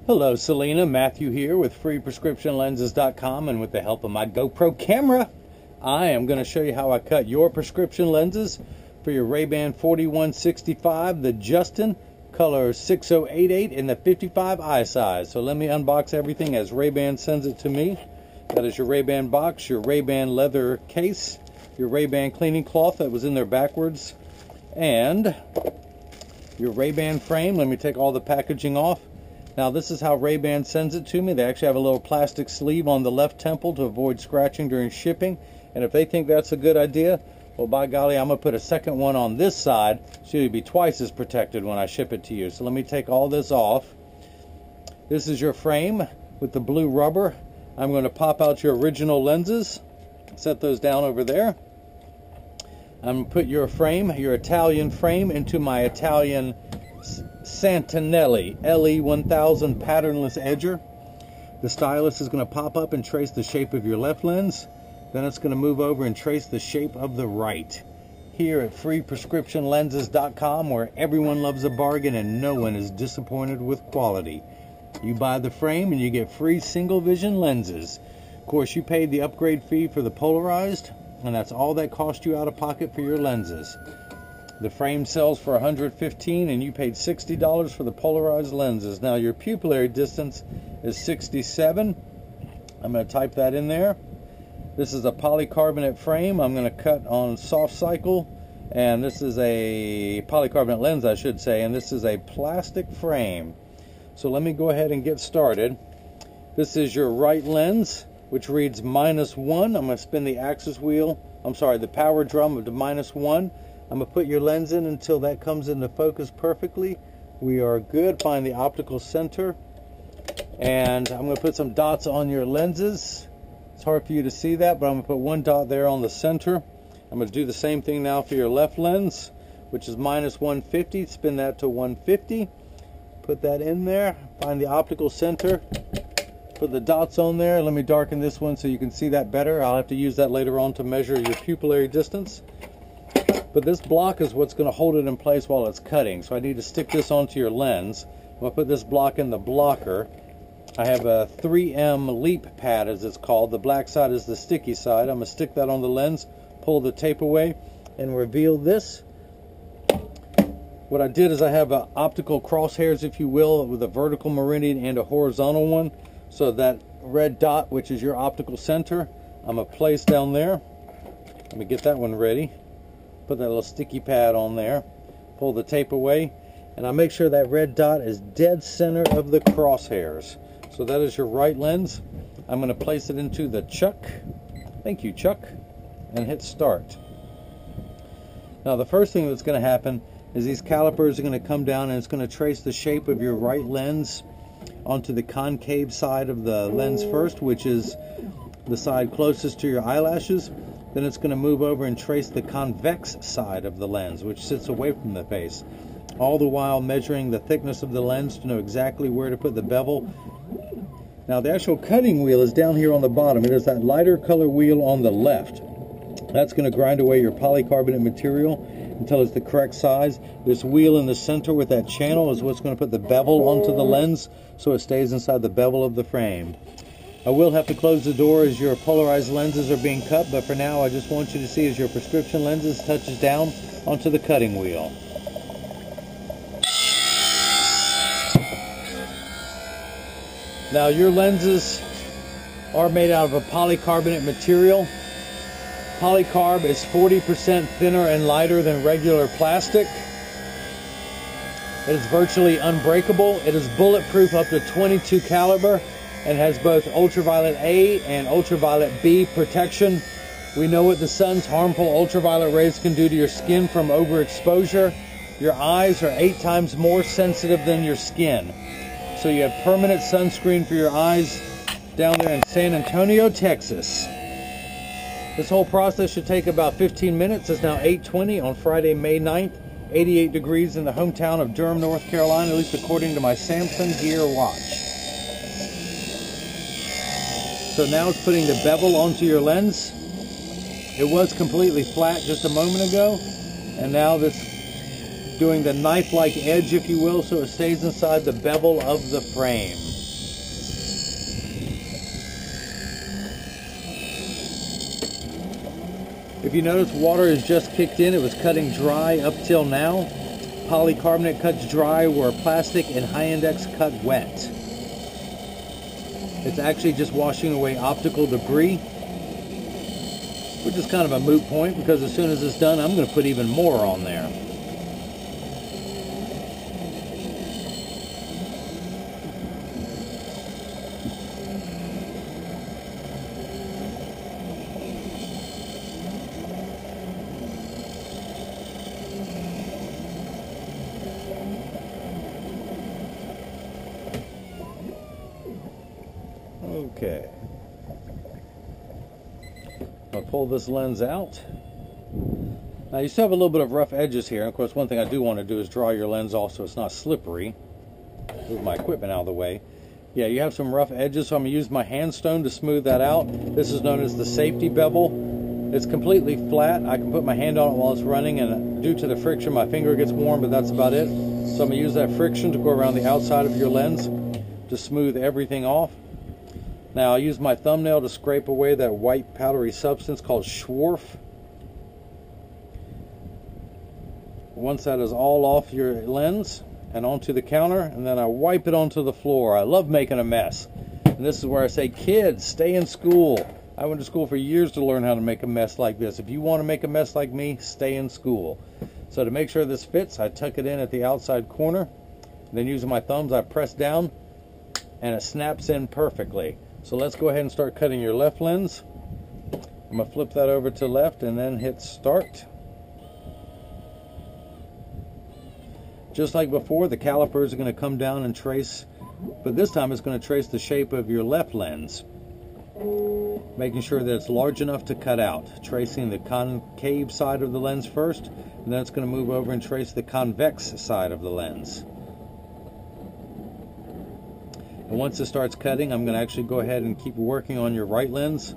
Hello, Salena. Matthew here with freeprescriptionlenses.com, and with the help of my GoPro camera, I am going to show you how I cut your prescription lenses for your RayBan 4165, the Justin, color 6088 in the 55 eye size. So let me unbox everything as RayBan sends it to me. That is your RayBan box, your RayBan leather case, your RayBan cleaning cloth that was in there backwards, and your RayBan frame. Let me take all the packaging off. Now this is how RayBan sends it to me. They actually have a little plastic sleeve on the left temple to avoid scratching during shipping. And if they think that's a good idea, well, by golly, I'm going to put a second one on this side so you'll be twice as protected when I ship it to you. So let me take all this off. This is your frame with the blue rubber. I'm going to pop out your original lenses, set those down over there. I'm going to put your frame, your Italian frame, into my Italian Santinelli LE1000 patternless edger. The stylus is going to pop up and trace the shape of your left lens. Then it's going to move over and trace the shape of the right. Here at freeprescriptionlenses.com, where everyone loves a bargain and no one is disappointed with quality. You buy the frame and you get free single vision lenses. Of course, you paid the upgrade fee for the Polarized, and that's all that cost you out of pocket for your lenses. The frame sells for $115 and you paid $60 for the Polarized lenses. Now your pupillary distance is 67. I'm going to type that in there. This is a polycarbonate frame. I'm going to cut on soft cycle, and this is a polycarbonate lens, I should say, and this is a plastic frame. So let me go ahead and get started. This is your right lens, which reads -1. I'm going to spin the axis wheel, the power drum to -1. I'm going to put your lens in until that comes into focus perfectly. We are good. Find the optical center. And I'm going to put some dots on your lenses. It's hard for you to see that, but I'm going to put one dot there on the center. I'm going to do the same thing now for your left lens, which is -150. Spin that to 150. Put that in there. Find the optical center. Put the dots on there. Let me darken this one so you can see that better. I'll have to use that later on to measure your pupillary distance. But this block is what's going to hold it in place while it's cutting. So I need to stick this onto your lens. I'm going to put this block in the blocker. I have a 3M leap pad, as it's called. The black side is the sticky side. I'm going to stick that on the lens, pull the tape away, and reveal this. What I did is I have optical crosshairs, if you will, with a vertical meridian and a horizontal one. So that red dot, which is your optical center, I'm going to place down there. Let me get that one ready. Put that little sticky pad on there. Pull the tape away. And I make sure that red dot is dead center of the crosshairs. So that is your right lens. I'm going to place it into the chuck. Thank you, Chuck. And hit start. Now the first thing that's going to happen is these calipers are going to come down and it's going to trace the shape of your right lens onto the concave side of the lens first, which is the side closest to your eyelashes. Then it's going to move over and trace the convex side of the lens, which sits away from the face. All the while measuring the thickness of the lens to know exactly where to put the bevel. Now the actual cutting wheel is down here on the bottom. It is that lighter color wheel on the left. That's going to grind away your polycarbonate material until it's the correct size. This wheel in the center with that channel is what's going to put the bevel onto the lens so it stays inside the bevel of the frame. I will have to close the door as your polarized lenses are being cut, but for now I just want you to see as your prescription lenses touches down onto the cutting wheel. Now your lenses are made out of a polycarbonate material. Polycarb is 40% thinner and lighter than regular plastic. It is virtually unbreakable. It is bulletproof up to 22 caliber and has both ultraviolet A and ultraviolet B protection. We know what the sun's harmful ultraviolet rays can do to your skin from overexposure. Your eyes are 8 times more sensitive than your skin. So you have permanent sunscreen for your eyes down there in San Antonio, Texas. This whole process should take about 15 minutes. It's now 8:20 on Friday, May 9th. 88 degrees in the hometown of Durham, North Carolina, at least according to my Samsung Gear watch. So now it's putting the bevel onto your lens. It was completely flat just a moment ago, and now this doing the knife-like edge, if you will, so it stays inside the bevel of the frame. If you notice, water has just kicked in. It was cutting dry up till now. Polycarbonate cuts dry where plastic and high index cut wet. It's actually just washing away optical debris, which is kind of a moot point because as soon as it's done, I'm going to put even more on there. Okay, I'll pull this lens out. Now you still have a little bit of rough edges here. Of course, one thing I do want to do is draw your lens off so it's not slippery. Move my equipment out of the way. Yeah, you have some rough edges, so I'm going to use my hand stone to smooth that out. This is known as the safety bevel. It's completely flat. I can put my hand on it while it's running, and due to the friction, my finger gets warm, but that's about it. So I'm going to use that friction to go around the outside of your lens to smooth everything off. Now I'll use my thumbnail to scrape away that white powdery substance called Schwarf. Once that is all off your lens and onto the counter, and then I wipe it onto the floor. I love making a mess. And this is where I say, kids, stay in school. I went to school for years to learn how to make a mess like this. If you want to make a mess like me, stay in school. So to make sure this fits, I tuck it in at the outside corner. Then using my thumbs, I press down and it snaps in perfectly. So let's go ahead and start cutting your left lens. I'm going to flip that over to left and then hit start. Just like before, the calipers are going to come down and trace, but this time it's going to trace the shape of your left lens, making sure that it's large enough to cut out. Tracing the concave side of the lens first, and then it's going to move over and trace the convex side of the lens. And once it starts cutting, I'm going to actually go ahead and keep working on your right lens.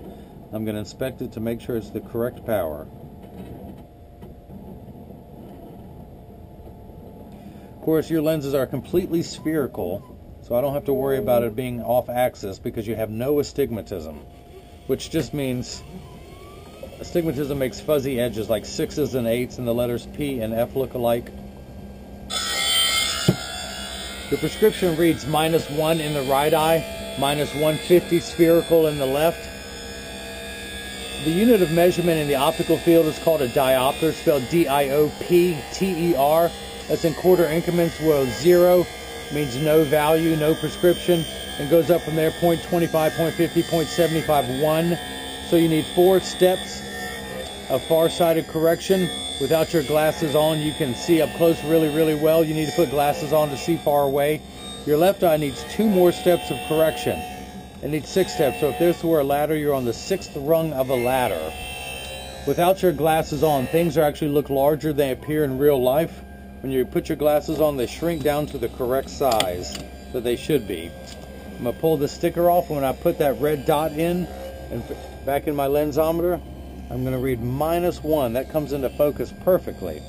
I'm going to inspect it to make sure it's the correct power. Of course, your lenses are completely spherical, so I don't have to worry about it being off axis because you have no astigmatism, which just means astigmatism makes fuzzy edges like 6s and 8s, and the letters P and F look alike. The prescription reads -1 in the right eye, -150 spherical in the left. The unit of measurement in the optical field is called a diopter, spelled D-I-O-P-T-E-R. That's in quarter increments, where 0 means no value, no prescription, and goes up from there, 0.25, 0.50, 0.75, 1. So you need 4 steps of far-sighted correction. Without your glasses on, you can see up close really, really well. You need to put glasses on to see far away. Your left eye needs 2 more steps of correction. It needs 6 steps. So if this were a ladder, you're on the 6th rung of a ladder. Without your glasses on, things actually look larger than they appear in real life. When you put your glasses on, they shrink down to the correct size that they should be. I'm going to pull the sticker off. When I put that red dot in and back in my lensometer, I'm going to read -1. That comes into focus perfectly.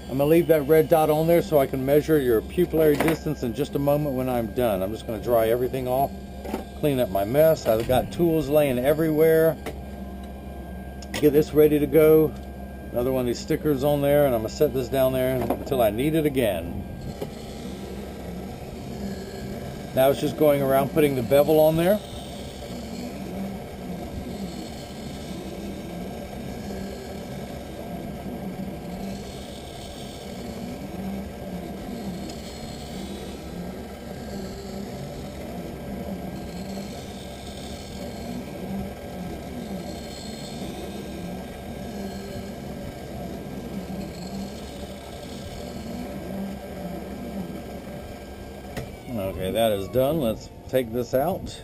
I'm going to leave that red dot on there so I can measure your pupillary distance in just a moment when I'm done. I'm just going to dry everything off, clean up my mess. I've got tools laying everywhere. Get this ready to go. Another one of these stickers on there, and I'm going to set this down there until I need it again. Now it's just going around putting the bevel on there. Okay, that is done. Let's take this out.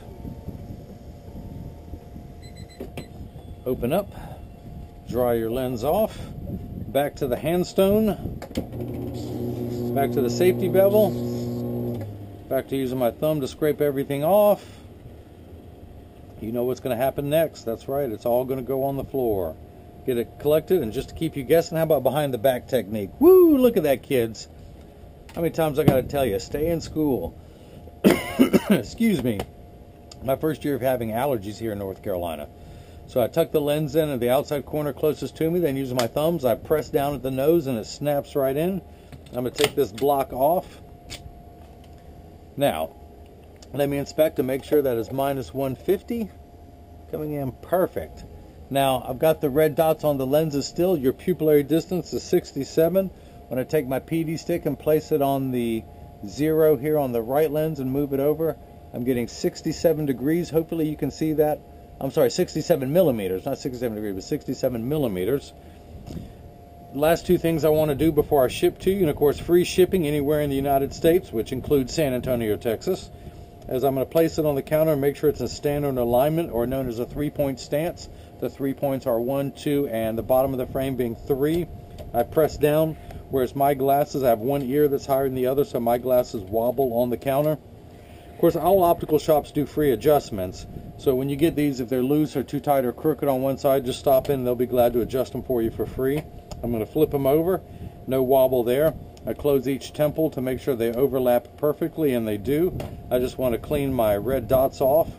Open up. Dry your lens off. Back to the hand stone. Back to the safety bevel. Back to using my thumb to scrape everything off. You know what's going to happen next. That's right. It's all going to go on the floor. Get it collected, and just to keep you guessing, how about behind the back technique? Woo! Look at that, kids. How many times I got to tell you, stay in school. Excuse me. My first year of having allergies here in North Carolina. So I tuck the lens in at the outside corner closest to me, then using my thumbs, I press down at the nose and it snaps right in. I'm going to take this block off. Now, let me inspect to make sure that is minus 150. Coming in perfect. Now, I've got the red dots on the lenses still. Your pupillary distance is 67. When I take my PD stick and place it on the 0 here on the right lens and move it over, I'm getting 67 degrees. Hopefully you can see that. I'm sorry, 67 millimeters, not 67 degrees, but 67 millimeters. Last two things I want to do before I ship to you, and of course free shipping anywhere in the United States, which includes San Antonio, Texas, as I'm going to place it on the counter and make sure it's a standard alignment, or known as a 3-point stance. The 3 points are 1, 2, and the bottom of the frame being 3. I press down, whereas my glasses, I have one ear that's higher than the other, so my glasses wobble on the counter. Of course, all optical shops do free adjustments, so when you get these, if they're loose or too tight or crooked on one side, just stop in and they'll be glad to adjust them for you for free. I'm going to flip them over, no wobble there. I close each temple to make sure they overlap perfectly, and they do. I just want to clean my red dots off,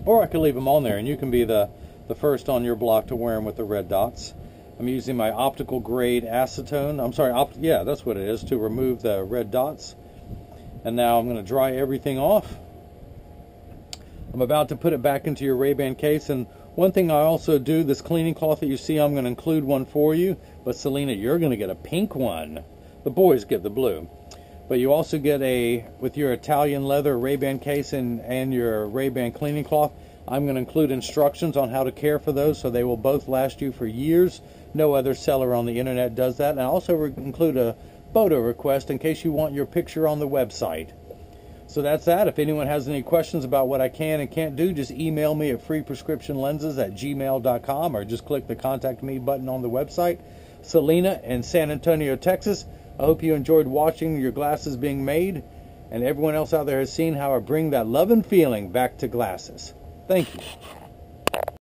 or I can leave them on there, and you can be the first on your block to wear them with the red dots. I'm using my optical grade acetone, yeah, that's what it is, to remove the red dots. And now I'm going to dry everything off. I'm about to put it back into your RayBan case, and one thing I also do, this cleaning cloth that you see, I'm going to include one for you, but Salena, you're going to get a pink one. The boys get the blue. But you also get with your Italian leather RayBan case and your RayBan cleaning cloth, I'm going to include instructions on how to care for those, so they will both last you for years. No other seller on the internet does that. And I also include a photo request in case you want your picture on the website. So that's that. If anyone has any questions about what I can and can't do, just email me at freeprescriptionlenses@gmail.com, or just click the contact me button on the website. Salena in San Antonio, Texas. I hope you enjoyed watching your glasses being made, and everyone else out there has seen how I bring that love and feeling back to glasses. Thank you.